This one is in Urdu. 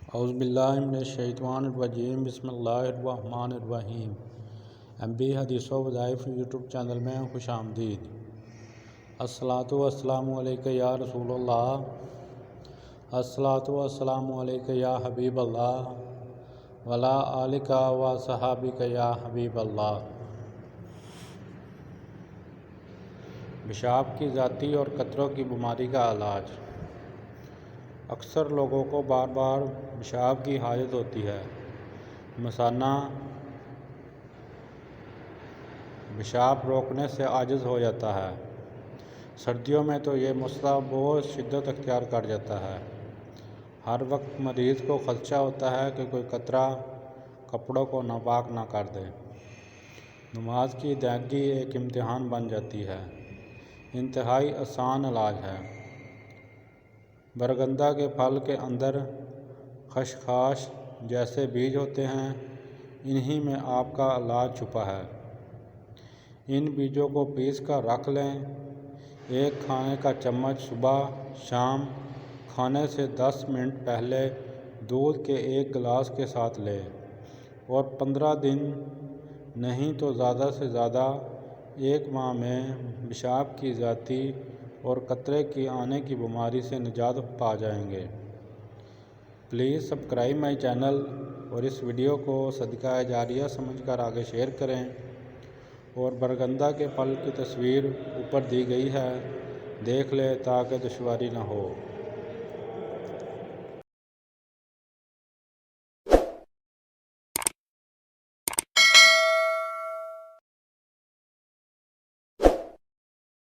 اعوذ باللہ من الشیطان الرجیم بسم اللہ الرحمن الرحیم MB حدیث و وظائف یوٹیوب چینل میں خوش آمدید۔ الصلاۃ والسلام علیک یا رسول اللہ، الصلاۃ والسلام علیک یا حبیب اللہ، وعلی آلک و صحابک یا حبیب اللہ۔ پیشاب کی ذاتی اور قطروں کی بیماری کا علاج۔ اکثر لوگوں کو بار بار پیشاب کی حاجت ہوتی ہے، مثانہ پیشاب روکنے سے عاجز ہو جاتا ہے۔ سردیوں میں تو یہ مسئلہ بہت شدت اختیار کر جاتا ہے۔ ہر وقت مریض کو خدشہ ہوتا ہے کہ کوئی قطرہ کپڑوں کو ناپاک نہ کر دے۔ نماز کی ادائیگی ایک امتحان بن جاتی ہے۔ انتہائی آسان علاج ہے۔ برگندہ کے پھل کے اندر خشخاش جیسے بیج ہوتے ہیں، انہی میں آپ کا علاج چھپا ہے۔ ان بیجوں کو پیس کر رکھ لیں۔ ایک کھانے کا چمچ صبح شام کھانے سے 10 منٹ پہلے دودھ کے ایک گلاس کے ساتھ لیں اور 15 دن نہیں تو زیادہ سے زیادہ 1 ماہ میں پیشاب کی ذاتی اور قطرے کی آنے کی بیماری سے نجات پا جائیں گے۔ پلیز سبسکرائب مائی چینل اور اس ویڈیو کو صدقہ جاریہ سمجھ کر آگے شیئر کریں، اور برگندہ کے پھل کی تصویر اوپر دی گئی ہے، دیکھ لیں تاکہ دشواری نہ ہو۔